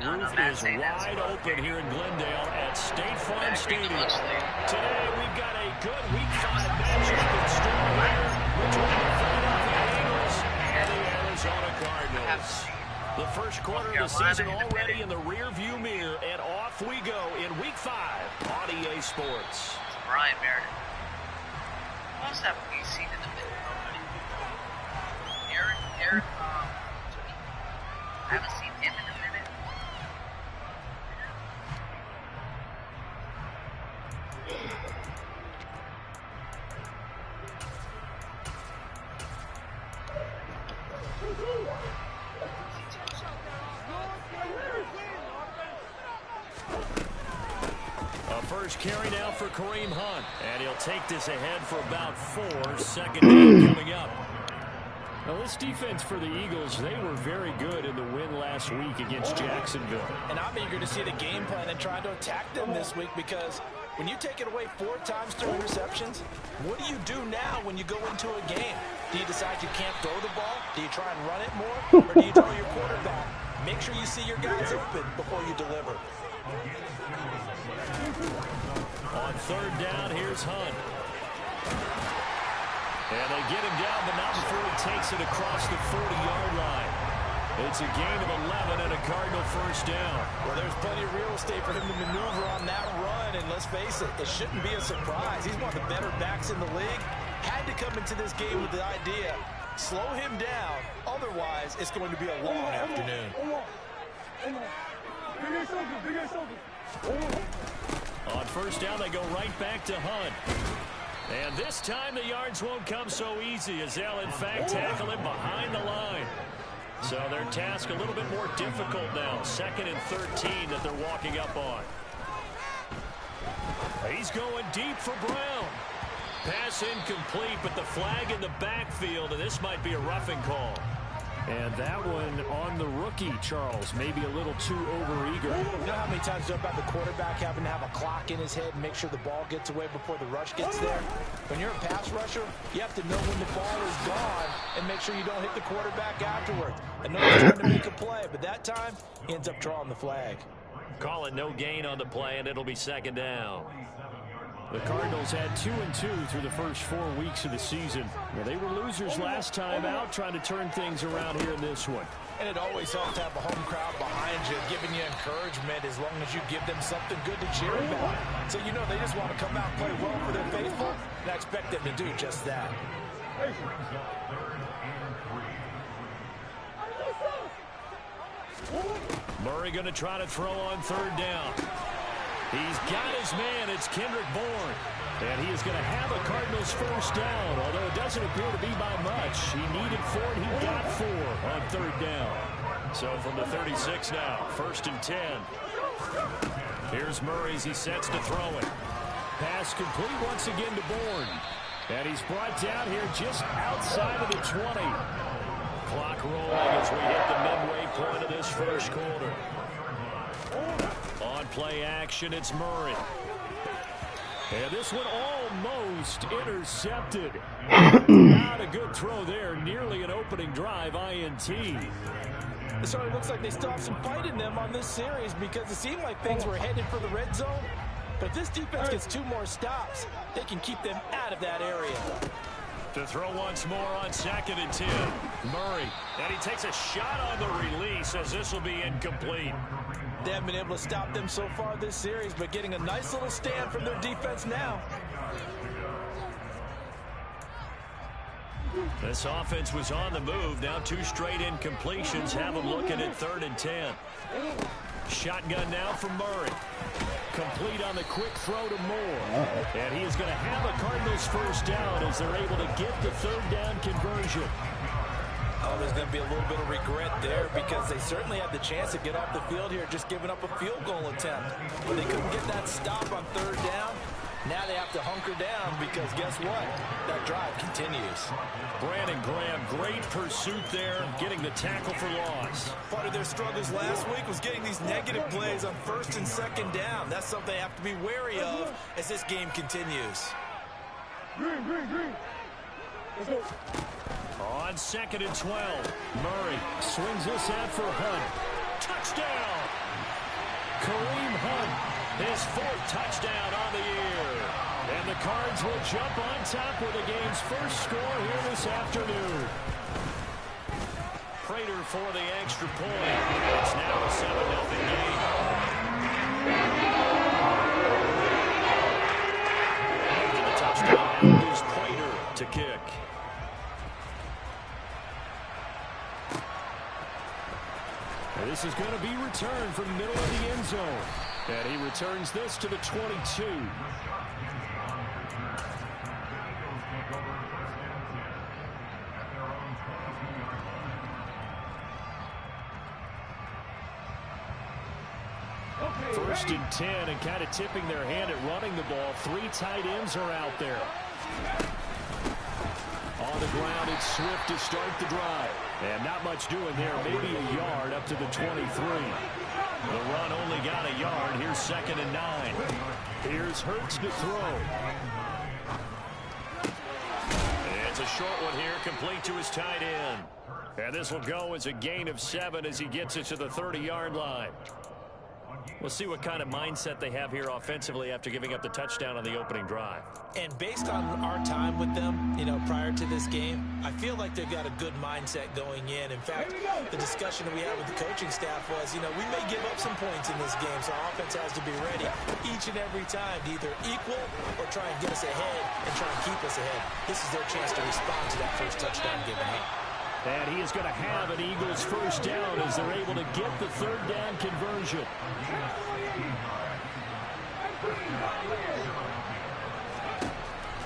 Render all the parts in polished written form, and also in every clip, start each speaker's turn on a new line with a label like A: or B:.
A: roof is wide open here in Glendale at State Farm Stadium. Today, we've got a good Week 5 matchup in store here between the Philadelphia Eagles and the Arizona Cardinals. The first quarter of the season already in the rearview mirror, and off we go in Week 5 on EA Sports.
B: Brian Meredith. Who else have we seen in the middle? Eric, I haven't seen him in a minute.
A: A first carry now for Kareem Hunt, and he'll take this ahead for about 4. Second down coming up. Now, this defense for the Eagles, they were very good in the win last week against Jacksonville.
C: And I'm eager to see the game plan and try to attack them this week, because when you take it away 4 times through interceptions, what do you do now when you go into a game? Do you decide you can't throw the ball? Do you try and run it more? Or do you tell your quarterback, make sure you see your guys open before you deliver?
A: On third down, here's Hunt. And they get him down, but not before he takes it across the 40-yard line. It's a gain of 11 and a Cardinal first down.
C: Well, there's plenty of real estate for him to maneuver on that run, and let's face it, it shouldn't be a surprise. He's one of the better backs in the league. Had to come into this game with the idea, slow him down, otherwise it's going to be a long afternoon.
A: On first down, they go right back to Hunt. And this time the yards won't come so easy, as they'll in fact tackle him behind the line. So their task a little bit more difficult now. 2nd and 13 that they're walking up on. He's going deep for Brown. Pass incomplete, but the flag in the backfield, and this might be a roughing call. And that one on the rookie, Charles, maybe a little too overeager.
C: You know how many times about the quarterback having to have a clock in his head and make sure the ball gets away before the rush gets there? When you're a pass rusher, you have to know when the ball is gone and make sure you don't hit the quarterback afterwards. I know he's trying to make a play, but that time he ends up drawing the flag.
A: Call it no gain on the play, and it'll be 2nd down. The Cardinals had 2-2 through the first 4 weeks of the season. Well, they were losers last time out, trying to turn things around here in this one.
C: And it always helps to have a home crowd behind you, giving you encouragement as long as you give them something good to cheer about. So you know they just want to come out and play well for their faithful, and I expect them to do just that.
A: Murray going to try to throw on third down. He's got his man. It's Kendrick Bourne. And he is going to have a Cardinals first down, although it doesn't appear to be by much. He needed 4, and he got 4 on third down. So from the 36 now, 1st and 10. Here's Murray as he sets to throw it. Pass complete once again to Bourne. And he's brought down here just outside of the 20. Clock rolling as we hit the midway point of this first quarter. On play action, it's Murray. And this one almost intercepted. Not a good throw there. Nearly an opening drive INT.
C: It certainly looks like they still have some fight in them on this series, because it seemed like things were headed for the red zone. But if this defense gets 2 more stops, they can keep them out of that area.
A: To throw once more on 2nd and 10. Murray. And he takes a shot on the release, as this will be incomplete.
C: They haven't been able to stop them so far this series, but getting a nice little stand from their defense now.
A: This offense was on the move. Now 2 straight incompletions have them looking at 3rd and 10. Shotgun now from Murray. Complete on the quick throw to Moore. And he is going to have a Cardinals first down as they're able to get the 3rd down conversion.
C: Oh, there's going to be a little bit of regret there, because they certainly had the chance to get off the field here, just giving up a field goal attempt. But they couldn't get that stop on 3rd down. Now they have to hunker down, because guess what? That drive continues.
A: Brandon Graham, great pursuit there, getting the tackle for loss.
C: Part of their struggles last week was getting these negative plays on 1st and 2nd down. That's something they have to be wary of as this game continues.
D: Green. Let's go.
A: On 2nd and 12, Murray swings this out for Hunt. Touchdown! His 4th touchdown on the year. And the Cards will jump on top with the game's first score here this afternoon. Prater for the extra point. It's now a 7-0 game. After the touchdown, it is Prater to kick. And this is going to be returned from the middle of the end zone. And he returns this to the 22. First and 10, and kind of tipping their hand at running the ball. 3 tight ends are out there. On the ground, it's Swift to start the drive. And not much doing there. Maybe a yard up to the 23. The run only got a yard. Here's 2nd and 9. Here's Hurts to throw. It's a short one here, complete to his tight end. And this will go as a gain of 7 as he gets it to the 30-yard line. We'll see what kind of mindset they have here offensively after giving up the touchdown on the opening drive.
C: And based on our time with them, prior to this game, I feel like they've got a good mindset going in. In fact, the discussion that we had with the coaching staff was, we may give up some points in this game, so our offense has to be ready each and every time to either equal or try and get us ahead and try and keep us ahead. This is their chance to respond to that first touchdown given up.
A: And he is going to have an Eagles first down as they're able to get the 3rd down conversion.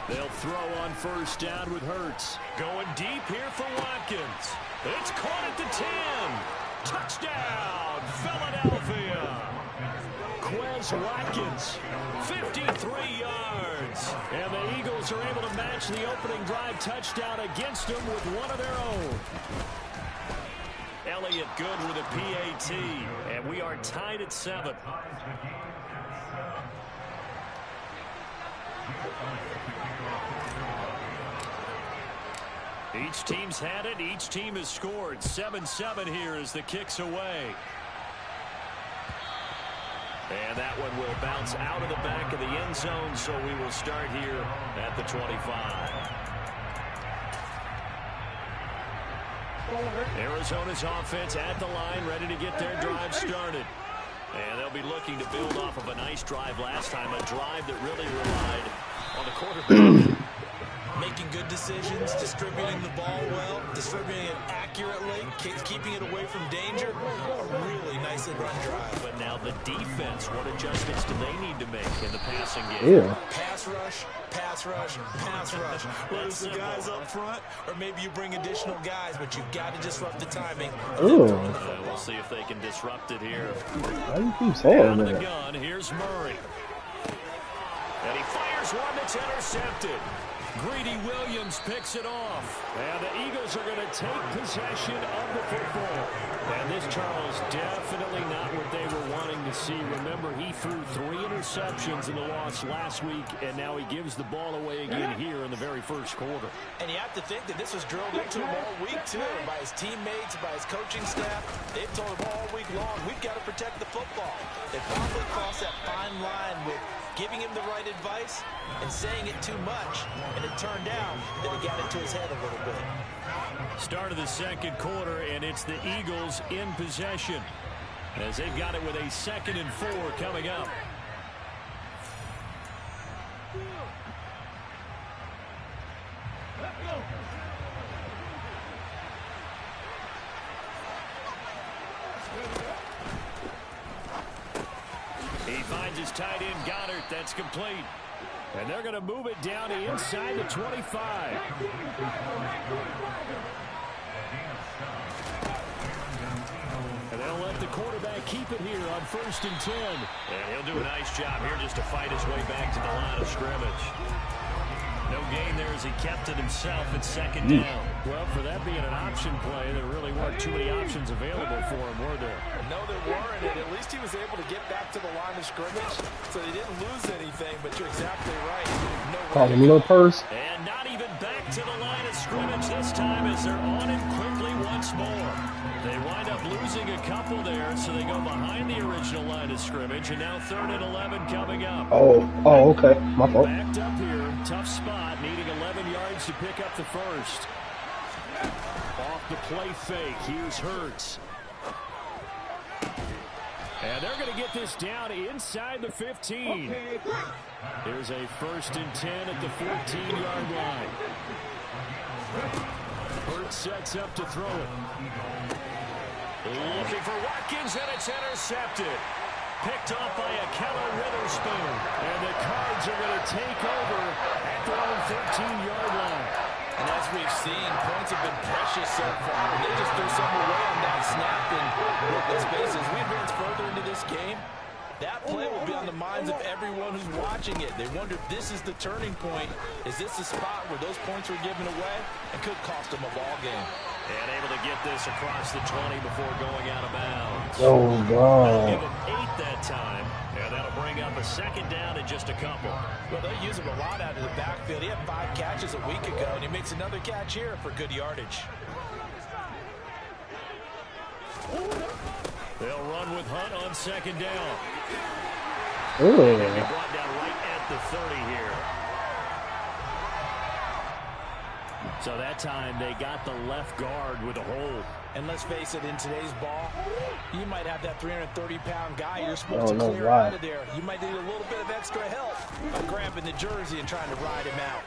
A: They'll throw on first down with Hurts. Going deep here for Watkins. It's caught at the 10. Touchdown, Philadelphia. Quez Watkins, 53 yards. And the Eagles are able to match the opening drive touchdown against them with one of their own. Elliott good with a PAT. And we are tied at 7. Each team's had it. Each team has scored. 7-7 here as the kick's away. And that one will bounce out of the back of the end zone, so we will start here at the 25. Arizona's offense at the line, ready to get their drive started. And they'll be looking to build off of a nice drive last time, a drive that really relied on the quarterback.
C: Making good decisions, distributing the ball well, distributing it accurately, keeping it away from danger. A really nicely run drive.
A: But now the defense, what adjustments do they need to make in the passing game?
D: Yeah.
C: Pass rush, pass rush, pass rush. Whether it's the guys up front, or maybe you bring additional guys, but you've got to disrupt the timing.
A: We'll see if they can disrupt it here.
D: Why do you keep saying
A: Out of the
D: that?
A: gun, here's Murray. And he fires one that's intercepted. Greedy Williams picks it off. And the Eagles are going to take possession of the football. And this, Charles, definitely not what they were wanting to see. Remember, he threw 3 interceptions in the loss last week, and now he gives the ball away again here in the very first quarter.
C: And you have to think that this was drilled into him all week, too, by his teammates, by his coaching staff. They've told him all week long, we've got to protect the football. They probably crossed that fine line with giving him the right advice and saying it too much, and it turned out that he got into his head a little bit.
A: Start of the second quarter, and it's the Eagles in possession as they've got it with a 2nd and 4 coming up. He finds his tight end, Goddard. That's complete. And they're going to move it down to inside the 25. And they'll let the quarterback keep it here on 1st and 10. And he'll do a nice job here just to fight his way back to the line of scrimmage. No gain there as he kept it himself at 2nd down. Well, for that being an option play, there really weren't too many options available for him, were there?
C: No, there weren't, and at least he was able to get back to the line of scrimmage, so he didn't lose anything, but you're exactly right.
D: Call him a little purse.
A: And not even back to the line of scrimmage this time as they're on him quickly once more. They wind up losing a couple there, so they go behind the original line line of scrimmage, and now 3rd and 11 coming up.
D: Oh, okay. My fault.
A: Backed up here, tough spot, needing 11 yards to pick up the first. Off the play fake, here's Hurts. And they're going to get this down inside the 15. Here's a 1st and 10 at the 14-yard line. Hurts sets up to throw it. Looking for Watkins, and it's intercepted. Picked off by Akello Witherspoon. And the Cards are going to take over at their own 13-yard line.
C: And as we've seen, points have been precious so far. And they just threw some away on that snap. And let's face it, as we advance further into this game, that play will be on the minds of everyone who's watching it. They wonder if this is the turning point. Is this the spot where those points were given away and could cost them a ball game?
A: And able to get this across the 20 before going out of bounds.
D: Oh, God.
A: Give him 8 that time. And that'll bring up a 2nd down and just a couple.
C: Well, they use him a lot out of the backfield. He had 5 catches a week ago, and he makes another catch here for good yardage.
A: They'll run with Hunt on 2nd down.
D: Ooh.
A: And he brought down right at the 30 here. So that time they got the left guard with a hold.
C: And let's face it, in today's ball, you might have that 330-pound guy you're supposed to clear
D: right
C: out of there. You might need a little bit of extra help by grabbing the jersey and trying to ride him out.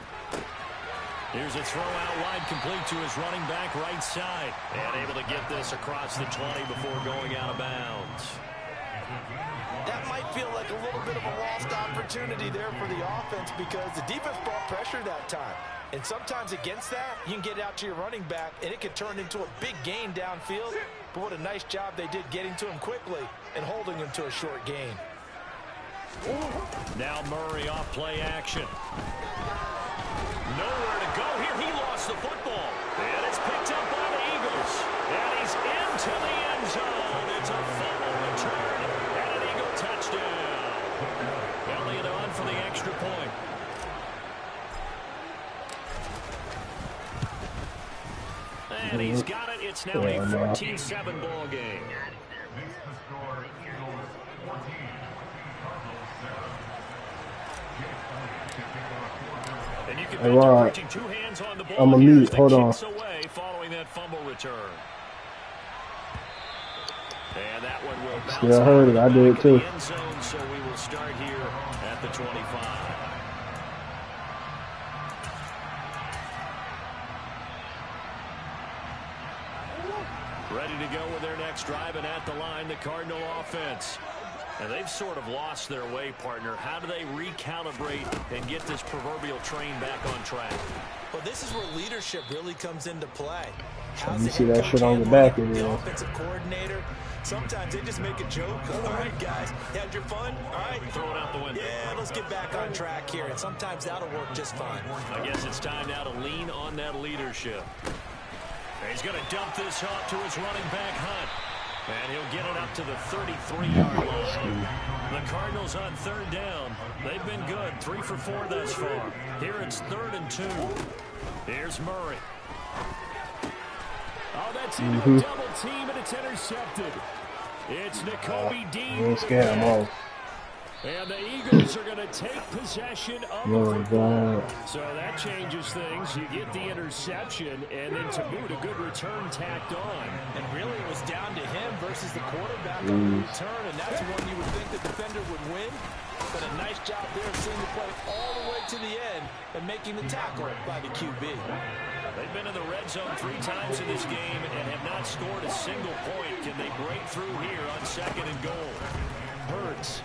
A: Here's a throw out wide, complete to his running back right side. And able to get this across the 20 before going out of bounds.
C: That might feel like a little bit of a lost opportunity there for the offense because the defense brought pressure that time. And sometimes against that, you can get out to your running back, and it can turn into a big gain downfield. But what a nice job they did getting to him quickly and holding him to a short gain.
A: Now Murray off play action. Nowhere to go here. He lost the football. And it's picked up by the Eagles. And he's into the end zone. It's a fumble return and an Eagle touchdown. Elliott on for the extra point. And he's got it. It's now a 14-7 ball game. And you can bet they're reaching 2 hands on the ball.
D: I'm gonna mute. Hold on.
A: Away following that fumble return. And that one will bounce.
D: Yeah, I heard it. I did too.
A: End zone, so we will start here at the 25. Ready to go with their next drive, and at the line, the Cardinal offense. And they've sort of lost their way, partner. How do they recalibrate and get this proverbial train back on track?
C: Well, this is where leadership really comes into play.
D: You see that shit on the back of
C: the offensive coordinator. Sometimes they just make a joke. All right, guys, had your fun? All right.
A: Throw it out the window.
C: Yeah, let's get back on track here. And sometimes that'll work just fine.
A: I guess it's time now to lean on that leadership. He's going to dump this off to his running back, Hunt. And he'll get it up to the 33-yard line. The Cardinals on 3rd down. They've been good, 3 for 4 thus far. Here it's 3rd and 2. Here's Murray. Oh, that's into a double team, and it's intercepted. It's Nakobe Dean. And the Eagles are going to take possession of the football. So that changes things. You get the interception, and then to boot, a good return tacked on.
C: And really, it was down to him versus the quarterback on the return, and that's one you would think the defender would win. But a nice job there of seeing the play all the way to the end and making the tackle by the QB.
A: They've been in the red zone 3 times in this game and have not scored a single point. Can they break through here on 2nd and goal? Hurts.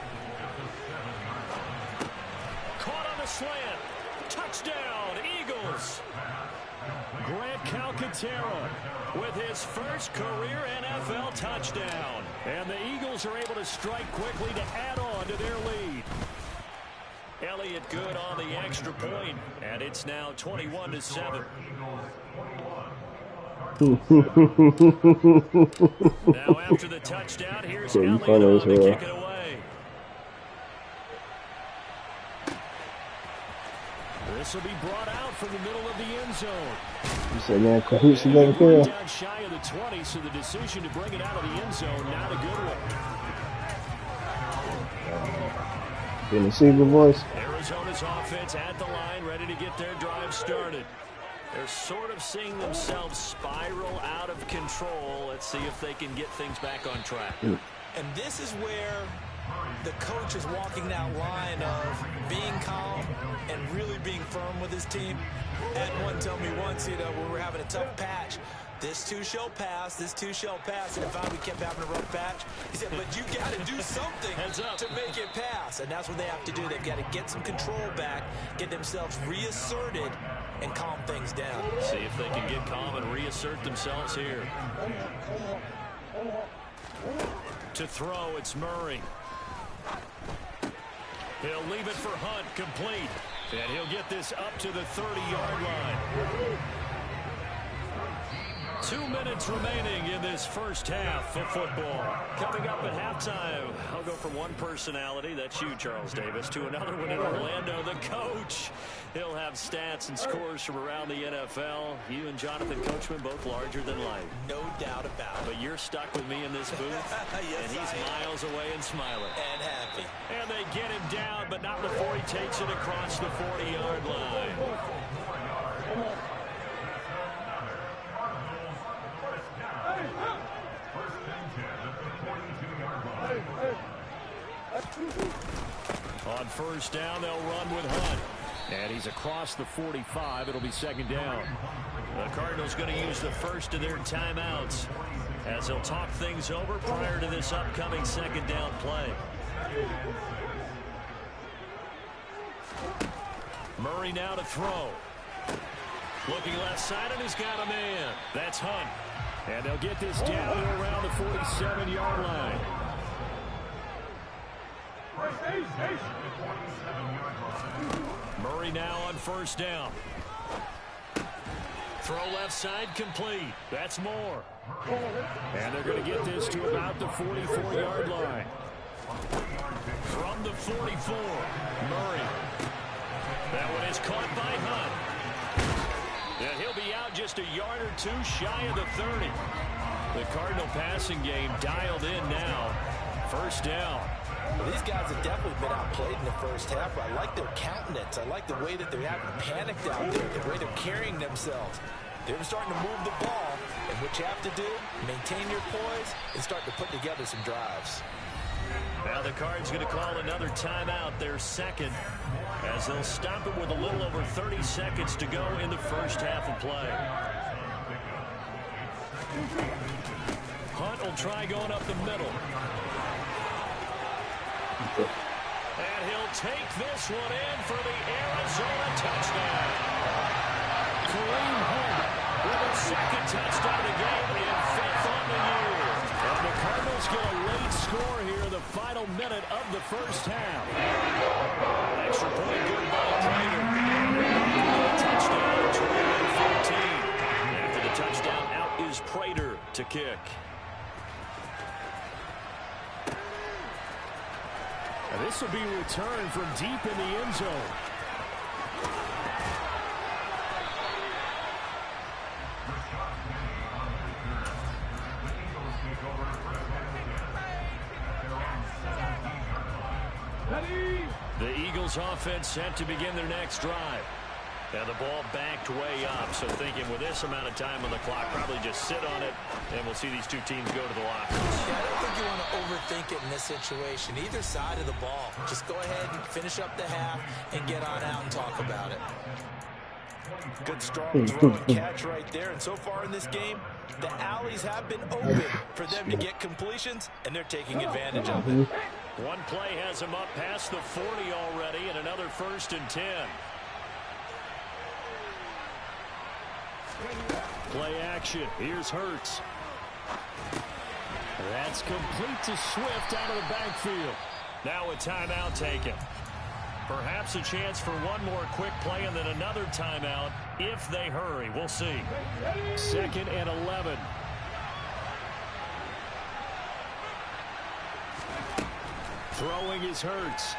A: Caught on the slant. Touchdown, Eagles. Grant Calcaterra with his first career NFL touchdown. And the Eagles are able to strike quickly to add on to their lead. Elliott good on the extra point, and it's now 21-7. Now after the touchdown, here's Elliott on to kick it away. This will be brought out from the middle of the end zone.
D: You said, man, Cahoots is down here.
A: Down shy of the 20, so the decision to bring it out of the end zone, not a good one.
D: In the Seagull voice.
A: Arizona's offense at the line, ready to get their drive started. They're sort of seeing themselves spiral out of control. Let's see if they can get things back on track.
C: And this is where the coach is walking that line of being calm and really being firm with his team. Had one tell me once, when we're having a tough patch, this too shall pass, this too shall pass. And if we kept having a rough patch, he said, but you got to do something to make it pass. And that's what they have to do. They've got to get some control back, get themselves reasserted, and calm things down.
A: See if they can get calm and reassert themselves here. To throw, it's Murray. He'll leave it for Hunt, complete. And he'll get this up to the 30-yard line. 2 minutes remaining in this first half of football. Coming up at halftime, I'll go from one personality, that's you, Charles Davis, to another one in Orlando, the coach. He'll have stats and scores from around the NFL. You and Jonathan Coachman both larger than life.
C: No doubt about it.
A: But you're stuck with me in this booth,
C: yes,
A: and he's miles away and smiling.
C: And happy.
A: And they get him down, but not before he takes it across the 40-yard line. On first down, they'll run with Hunt. And he's across the 45. It'll be second down. The Cardinals going to use the first of their timeouts as they'll talk things over prior to this upcoming second down play. Murray now to throw. Looking left side, and he's got a man. That's Hunt. And they'll get this down to around the 47-yard line. Murray now on first down. Throw left side, complete. That's Moore. And they're going to get this to about the 44-yard line. From the 44, Murray. That one is caught by Hunt. And he'll be out just a yard or two shy of the 30. The Cardinal passing game dialed in now. First down.
C: Well, these guys have definitely been outplayed in the first half. I like their countenance. I like the way that they're having panicked out there, the way they're carrying themselves. They're starting to move the ball, and what you have to do, maintain your poise and start to put together some drives.
A: Now the Cards going to call another timeout, their second, as they'll stop it with a little over 30 seconds to go in the first half of play. Hunt will try going up the middle. And he'll take this one in for the Arizona touchdown. Kareem Hunt with a second touchdown of the game and fifth on the year. And the Cardinals get a late score here in the final minute of the first half. Extra point good by Prater. Touchdown, 21-14. After the touchdown, out is Prater to kick. And this will be returned from deep in the end zone. The Eagles offense set to begin their next drive. And the ball backed way up, so thinking with this amount of time on the clock, probably just sit on it, and we'll see these two teams go to the lockers.
C: Yeah, I don't think you want to overthink it in this situation. Either side of the ball. Just go ahead and finish up the half and get on out and talk about it. Good strong throw and catch right there. And so far in this game, the alleys have been open for them to get completions, and they're taking advantage of it.
A: One play has them up past the 40 already, and another 1st and 10. Play action. Here's Hurts. That's complete to Swift out of the backfield. Now a timeout taken. Perhaps a chance for one more quick play and then another timeout if they hurry. We'll see. 2nd and 11. Throwing is Hurts.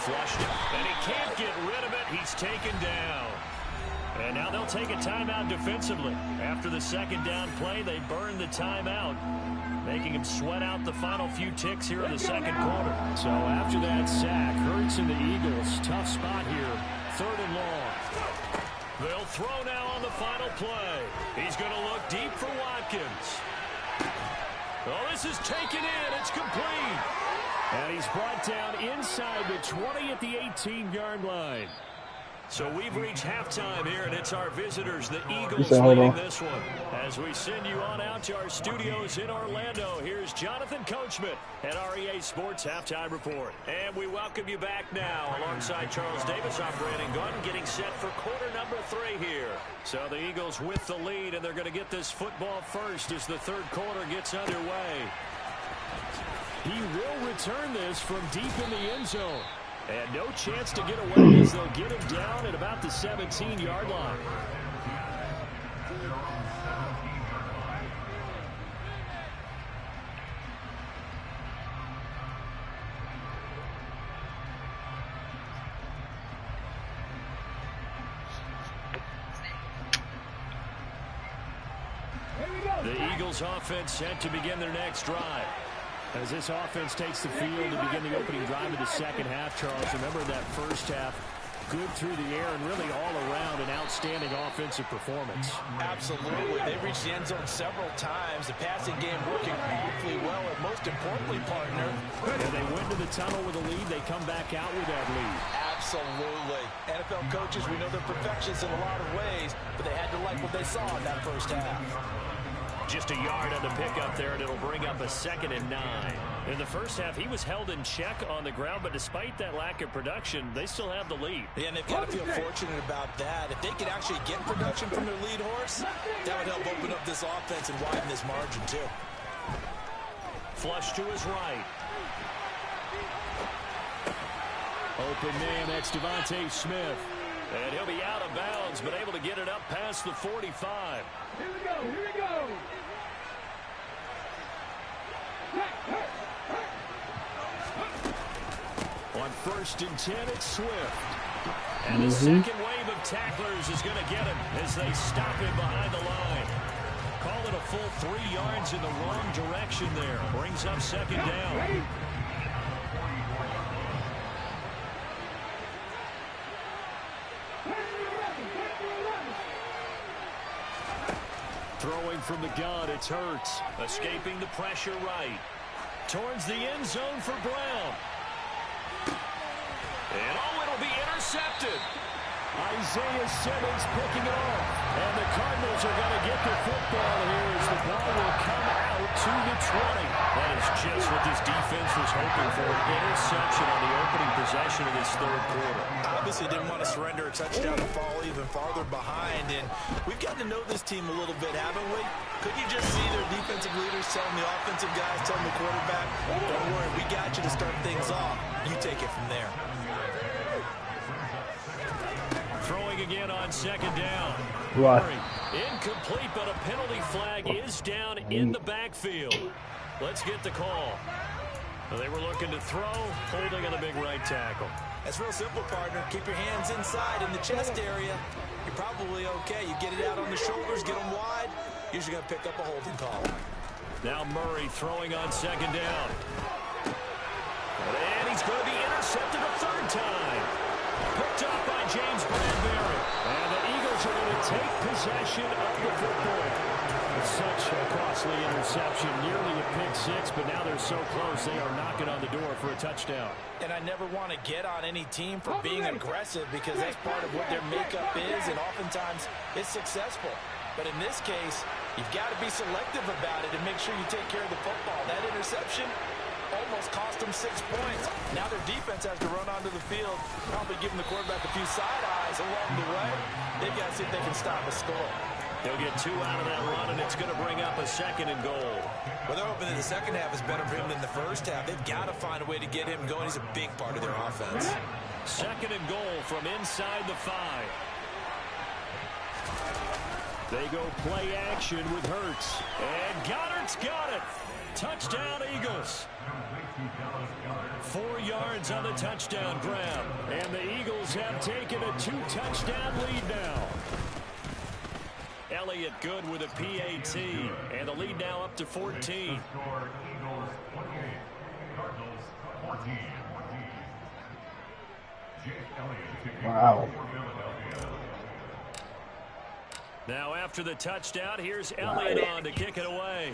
A: Flushed it, and he can't get rid of it. He's taken down. And now they'll take a timeout defensively. After the second down play, they burn the timeout, making him sweat out the final few ticks here in the second quarter. So after that sack, Hurts and the Eagles, tough spot here, 3rd and long. They'll throw now on the final play. He's going to look deep for Watkins. Oh, this is taken in. It's complete. And he's brought down inside the 20 at the 18-yard line. So we've reached halftime here, and it's our visitors, the Eagles, leading this one. As we send you on out to our studios in Orlando, here's Jonathan Coachman at REA Sports Halftime Report. And we welcome you back now alongside Charles Davis, I'm Brandon Gunn, getting set for quarter number 3 here. So the Eagles with the lead, and they're going to get this football first as the third quarter gets underway. He will return this from deep in the end zone. And no chance to get away as they'll get him down at about the 17-yard line. The Eagles offense set to begin their next drive. As this offense takes the field to begin the opening drive of the second half, Charles, remember that first half, good through the air and really all around an outstanding offensive performance.
C: Absolutely. They've reached the end zone several times. The passing game working awfully well, and most importantly, partner.
A: And they went to the tunnel with a lead. They come back out with that lead.
C: Absolutely. NFL coaches, we know they're perfectionists in a lot of ways, but they had to like what they saw in that first half.
A: Just a yard on the pickup there, and it'll bring up a 2nd and 9. In the first half, he was held in check on the ground, but despite that lack of production, they still have the lead.
C: Yeah, and they've got to feel fortunate about that. If they could actually get production from their lead horse, that would help open up this offense and widen this margin, too.
A: Flush to his right. Open man, that's Devontae Smith. And he'll be out of bounds, but able to get it up past the 45.
E: Here we go, here we go.
A: On 1st and 10, it's Swift. And the second wave of tacklers is going to get him as they stop him behind the line. Call it a full 3 yards in the wrong direction there. Brings up 2nd down. Throwing from the gun, it's Hurts. Escaping the pressure right. Towards the end zone for Brown. And it'll be intercepted. Isaiah Simmons picking it off. And the Cardinals are going to get the football here as the ball will come out to the 20. That is just what this defense was hoping for. An interception on the opening possession of this third quarter.
C: Obviously didn't want to surrender a touchdown to fall even farther behind. And we've gotten to know this team a little bit, haven't we? Could you just see their defensive leaders telling the offensive guys, telling the quarterback, don't worry, we got you to start things off. You take it from there.
A: Throwing again on 2nd down.
D: What?
A: Incomplete, but a penalty flag is down in the backfield. Let's get the call. They were looking to throw, holding on the big right tackle.
C: That's real simple, partner. Keep your hands inside in the chest area. You're probably okay. You get it out on the shoulders, get them wide. Usually going to pick up a holding call.
A: Now Murray throwing on 2nd down. And he's going to be intercepted a 3rd time. Picked up by James Bradbury. And the Eagles are going to take possession of the football. Such a costly interception, nearly a pick 6, but now they're so close they are knocking on the door for a touchdown.
C: And I never want to get on any team for being aggressive because that's part of what their makeup is, and oftentimes it's successful. But in this case, you've got to be selective about it and make sure you take care of the football. That interception almost cost them 6 points. Now their defense has to run onto the field, probably giving the quarterback a few side eyes along the way. They've got to see if they can stop a score.
A: They'll get 2 out of that run, and it's going to bring up a 2nd and goal.
C: Well, they're hoping that the second half is better for him than the first half. They've got to find a way to get him going. He's a big part of their offense.
A: 2nd and goal from inside the 5. They go play action with Hurts. And Goddard's got it. Touchdown, Eagles. 4 yards on the touchdown grab. And the Eagles have taken a 2-touchdown lead now. Elliott good with a PAT. And the lead now up to 14.
D: Wow.
A: Now after the touchdown, here's Elliott on to kick it away.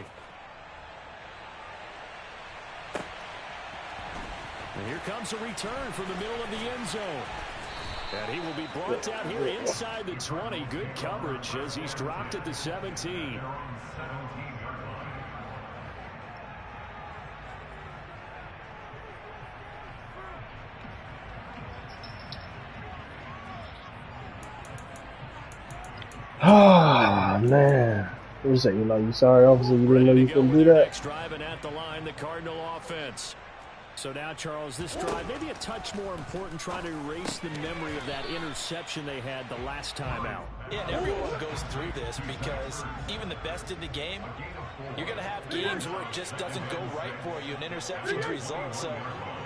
A: And here comes a return from the middle of the end zone. And he will be brought down here inside the 20. Good coverage as he's dropped at the 17.
D: Oh, man. What you say? You know, you sorry, officer, you didn't know you couldn't do that?
A: Next drive and at the line, the Cardinal offense. So now, Charles, this drive maybe a touch more important, trying to erase the memory of that interception they had the last time out.
C: Yeah, and everyone goes through this because even the best in the game, you're going to have games where it just doesn't go right for you, and interceptions result. So,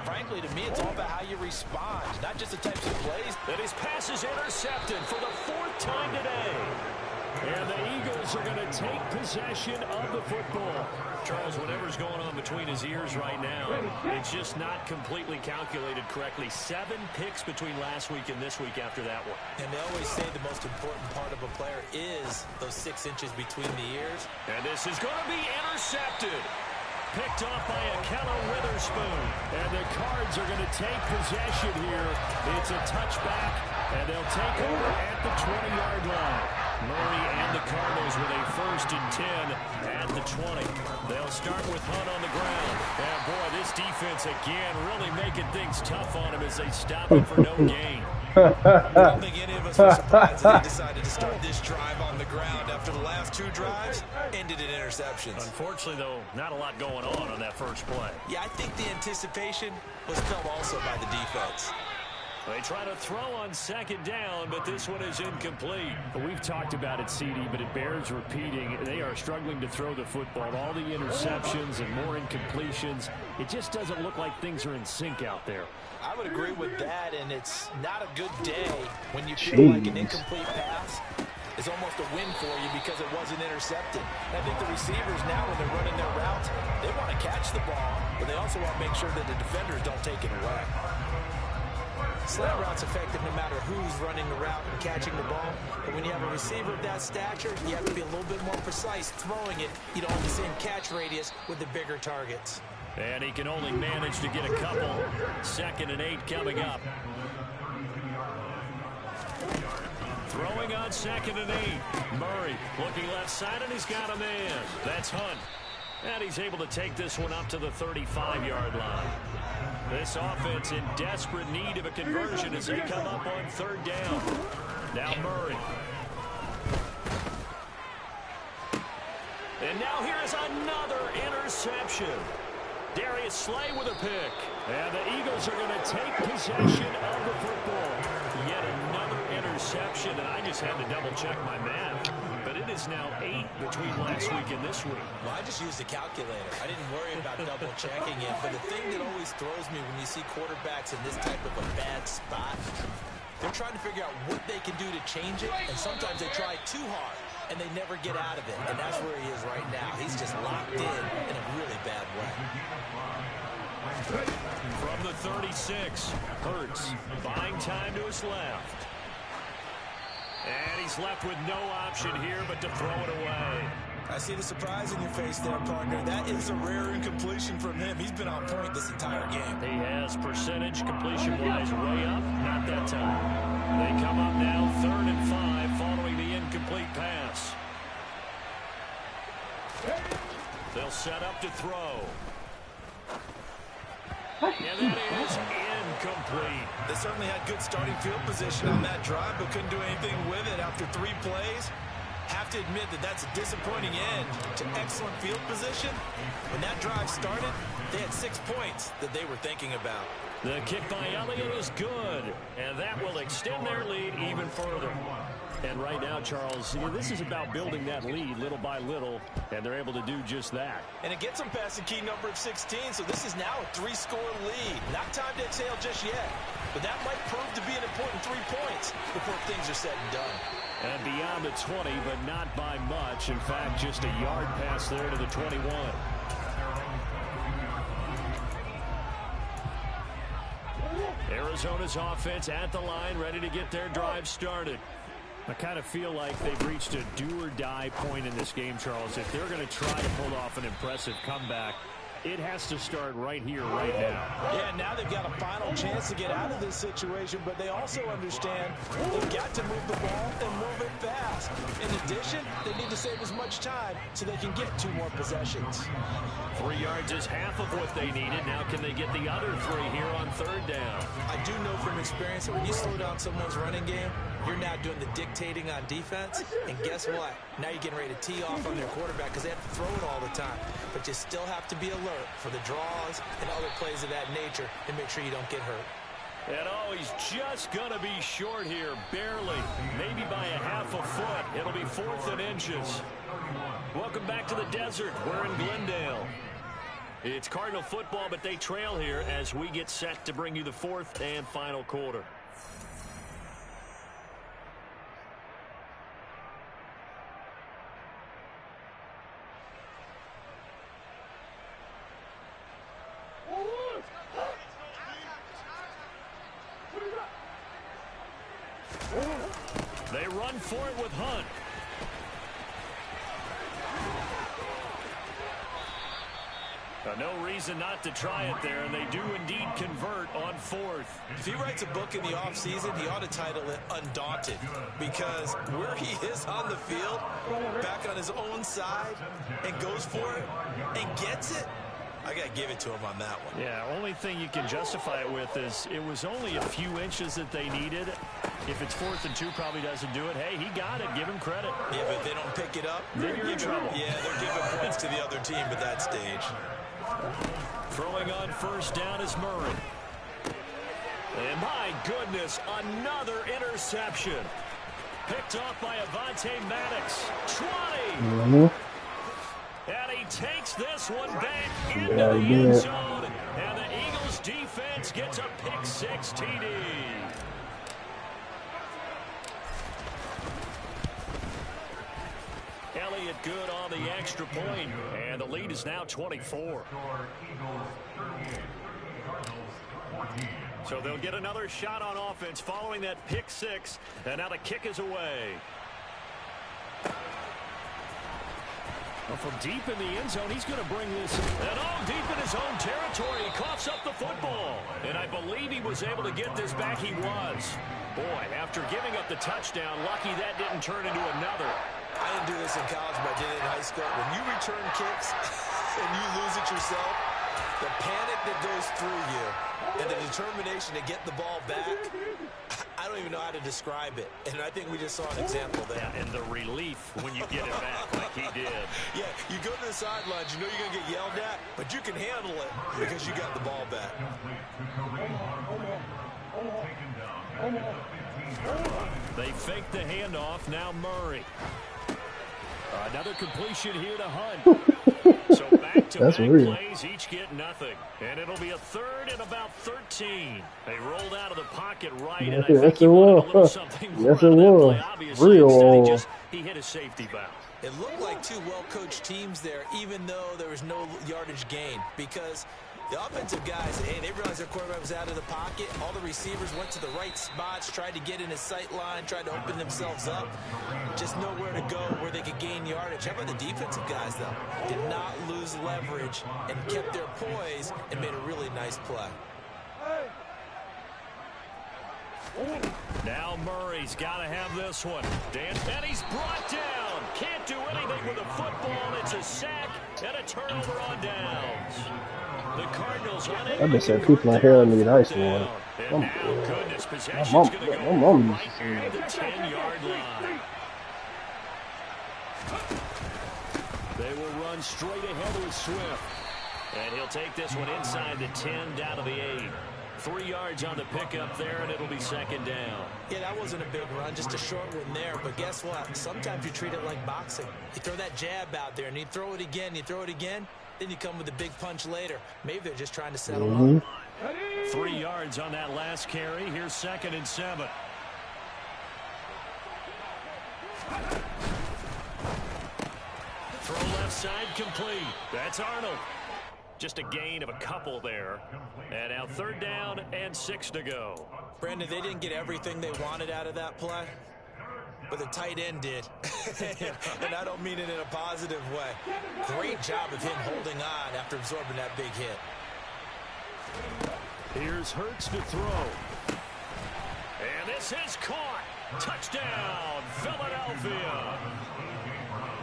C: frankly, to me, it's all about how you respond, not just the types of plays.
A: And his pass is intercepted for the 4th time today. And the Eagles are going to take possession of the football. Charles, whatever's going on between his ears right now, it's just not completely calculated correctly. 7 picks between last week and this week after that one.
C: And they always say the most important part of a player is those 6 inches between the ears.
A: And this is going to be intercepted. Picked off by Akello Witherspoon. And the Cards are going to take possession here. It's a touchback, and they'll take over at the 20-yard line. Murray and the Cardinals with a 1st and 10 at the 20. They'll start with Hunt on the ground. And, boy, this defense again really making things tough on him as they stop him for no gain.
C: I don't think any of us were surprised that he decided to start this drive on the ground after the last 2 drives ended in interceptions.
A: Unfortunately, though, not a lot going on that first play.
C: Yeah, I think the anticipation was felt also by the defense.
A: They try to throw on 2nd down, but this one is incomplete. We've talked about it, CD, but it bears repeating. They are struggling to throw the football. All the interceptions and more incompletions. It just doesn't look like things are in sync out there.
C: I would agree with that, and it's not a good day when you feel like an incomplete pass is almost a win for you because it wasn't intercepted. And I think the receivers now, when they're running their routes, they want to catch the ball, but they also want to make sure that the defenders don't take it away. Slant route's effective no matter who's running the route and catching the ball. But when you have a receiver of that stature, you have to be a little bit more precise throwing it. You don't have the same catch radius with the bigger targets.
A: And he can only manage to get a couple. 2nd and 8 coming up. Throwing on 2nd and 8. Murray looking left side, and he's got a man. That's Hunt. And he's able to take this one up to the 35-yard line. This offense in desperate need of a conversion as they come up on 3rd down. Now Murray. And now here is another interception. Darius Slay with a pick. And the Eagles are going to take possession of the football. Yet another interception, and I just had to double-check my math. But it is now 8 between last week and this week.
C: Well, I just used the calculator. I didn't worry about double-checking it. But the thing that always throws me when you see quarterbacks in this type of a bad spot, they're trying to figure out what they can do to change it, and sometimes they try too hard, and they never get out of it. And that's where he is right now. He's just locked in a really bad way.
A: From the 36, Hurts buying time to his left. And he's left with no option here but to throw it away.
C: I see the surprise in your face there, partner. That is a rare incompletion from him. He's been on point this entire game.
A: He has percentage completion-wise way up. Not that time. They come up now 3rd and 5 following the incomplete pass. They'll set up to throw. And that is incomplete.
C: They certainly had good starting field position on that drive, but couldn't do anything with it after 3 plays. Have to admit that that's a disappointing end to excellent field position. When that drive started, they had 6 points that they were thinking about.
A: The kick by Elliott is good, and that will extend their lead even further. And right now, Charles, this is about building that lead little by little, and they're able to do just that.
C: And it gets them past the key number of 16, so this is now a 3-score lead. Not time to exhale just yet, but that might prove to be an important 3 points before things are said and done.
A: And beyond the 20, but not by much. In fact, just a yard pass there to the 21. Arizona's offense at the line, ready to get their drive started. I kind of feel like they've reached a do-or-die point in this game, Charles. If they're going to try to pull off an impressive comeback, it has to start right here, right now.
C: Yeah, now they've got a final chance to get out of this situation, but they also understand they've got to move the ball and move it fast. In addition, they need to save as much time so they can get 2 more possessions.
A: 3 yards is half of what they needed. Now can they get the other 3 here on 3rd down?
C: I do know from experience that when you slow down someone's running game, you're now doing the dictating on defense, and guess what? Now you're getting ready to tee off on their quarterback because they have to throw it all the time. But you still have to be alert for the draws and other plays of that nature to make sure you don't get hurt.
A: And he's just going to be short here, barely, maybe by a half a foot. It'll be 4th and inches. Welcome back to the desert. We're in Glendale. It's Cardinal football, but they trail here as we get set to bring you the 4th and final quarter. They run for it with Hunt. No reason not to try it there, and they do indeed convert on 4th.
C: If he writes a book in the offseason, he ought to title it Undaunted, because where he is on the field, back on his own side, and goes for it, and gets it, I got to give it to him on that one.
A: Yeah, only thing you can justify it with is it was only a few inches that they needed. If it's 4th and 2, probably doesn't do it. Hey, he got it. Give him credit.
C: Yeah, but if they don't pick it up,
A: then you're in trouble.
C: Yeah, they're giving points to the other team at that stage.
A: Throwing on 1st down is Murray. And my goodness, another interception. Picked off by Avonte Maddox. 20. And he takes this one back into the end zone. And the Eagles defense gets a pick-6 TD. Elliott good on the extra point, and the lead is now 24. So they'll get another shot on offense following that pick-6, and now the kick is away. Well, from deep in the end zone, he's going to bring this. And deep in his own territory, he coughs up the football. And I believe he was able to get this back. He was. Boy, after giving up the touchdown, lucky that didn't turn into another.
C: I didn't do this in college, but I did it in high school. When you return kicks and you lose it yourself, the panic that goes through you and the determination to get the ball back, I don't even know how to describe it. And I think we just saw an example there.
A: Yeah, and the relief when you get it back like he did.
C: Yeah, you go to the sidelines, you know you're going to get yelled at, but you can handle it because you got the ball back.
A: They fake the handoff. Now Murray. Another completion here to Hunt. So back-to-back plays, each get nothing. And it'll be a 3rd and about 13. They rolled out of the pocket right, and I think he wanted a little something more out of that play. Obviously, instead he hit a safety valve.
C: It looked like 2 well-coached teams there, even though there was no yardage gain, because the offensive guys, hey, they realized their quarterback was out of the pocket. All the receivers went to the right spots, tried to get in his sight line, tried to open themselves up. Just nowhere to go where they could gain yardage. How about the defensive guys, though? Did not lose leverage and kept their poise and made a really nice play.
A: Now Murray's got to have this one. And he's brought down. Can't do anything with the football. It's a sack and a turnover on downs. The Cardinals
D: I've been saying people out here need ice water.
A: And now, goodness, possession's going to go right at the 10-yard line. They will run straight ahead with Swift. And he'll take this one inside the 10 down to the 8. 3 yards on the pickup there, and it'll be second down.
C: Yeah, that wasn't a big run, just a short one there. But guess what? Sometimes you treat it like boxing. You throw that jab out there, and you throw it again, then you come with a big punch later. Maybe they're just trying to settle up.
A: 3 yards on that last carry. Here's 2nd and 7. Throw left side complete. That's Arnold. Just a gain of a couple there. And now 3rd down and 6 to go.
C: Brandon, they didn't get everything they wanted out of that play, but the tight end did. And I don't mean it in a positive way. Great job of him holding on after absorbing that big hit.
A: Here's Hurts to throw. And this is caught. Touchdown, Philadelphia.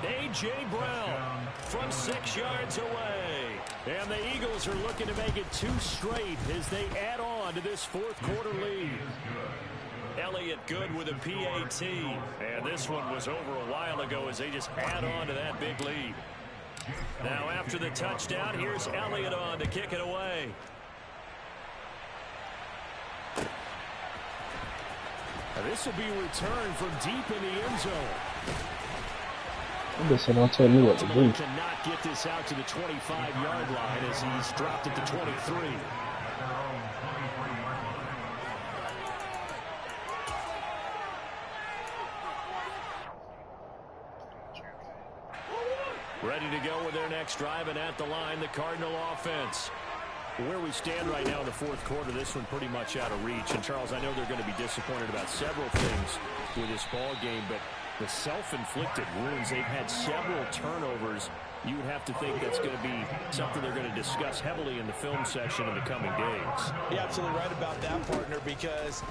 A: A.J. Brown from 6 yards away. And the Eagles are looking to make it 2 straight as they add on to this 4th quarter lead. Elliott good with a PAT. And this one was over a while ago as they just add on to that big lead. Now after the touchdown, here's Elliott on to kick it away. Now this will be returned from deep in the end zone.
D: Listen, don't tell me what to do.
A: Cannot get this out to the 25-yard line as he's dropped it to 23. Ready to go with their next drive, and at the line, the Cardinal offense. Where we stand right now in the 4th quarter, this one pretty much out of reach. And, Charles, I know they're going to be disappointed about several things with this ball game, but the self-inflicted wounds, they've had several turnovers. You would have to think that's going to be something they're going to discuss heavily in the film section in the coming days.
C: You're absolutely right about that, partner, because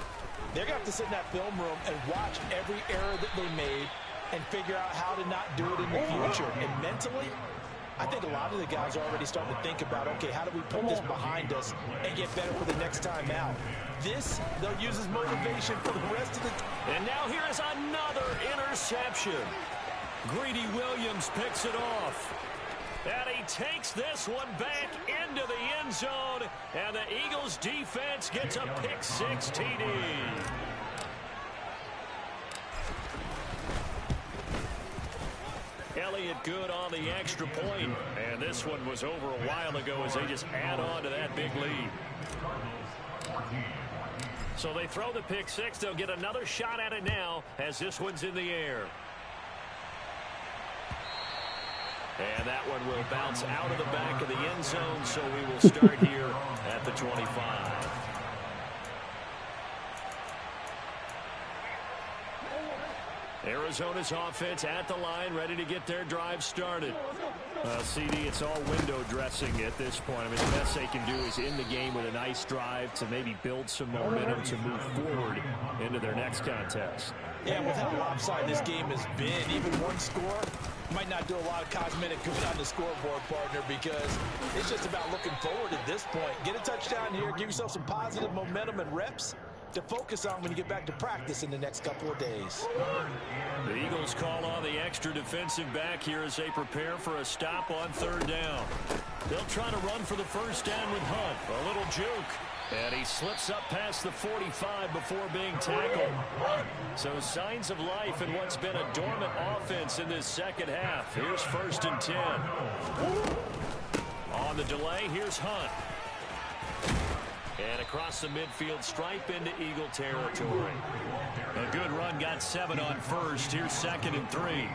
C: they're going to have to sit in that film room and watch every error that they made and figure out how to not do it in the future. And mentally, I think a lot of the guys are already starting to think about, okay, how do we put this behind us and get better for the next time out? This, they'll use as motivation for the rest of the...
A: And now here is another interception. Greedy Williams picks it off. And he takes this one back into the end zone. And the Eagles defense gets a pick-6 TD. Elliott good on the extra point. And this one was over a while ago as they just add on to that big lead. So they throw the pick-6. They'll get another shot at it now as this one's in the air. And that one will bounce out of the back of the end zone, so we will start here at the 25. Arizona's offense at the line, ready to get their drive started. CD, it's all window dressing at this point. I mean, the best they can do is in the game with a nice drive to maybe build some momentum to move forward into their next contest.
C: Yeah, with how lopsided this game has been, even one score might not do a lot of cosmetic good on the scoreboard, partner, because it's just about looking forward at this point. Get a touchdown here, give yourself some positive momentum and reps to focus on when you get back to practice in the next couple of days.
A: The Eagles call on the extra defensive back here as they prepare for a stop on 3rd down. They'll try to run for the first down with Hunt. A little juke. And he slips up past the 45 before being tackled. So signs of life in what's been a dormant offense in this second half. Here's 1st and 10. On the delay, here's Hunt. And across the midfield stripe into Eagle territory. A good run, got 7 on 1st. Here's 2nd and 3.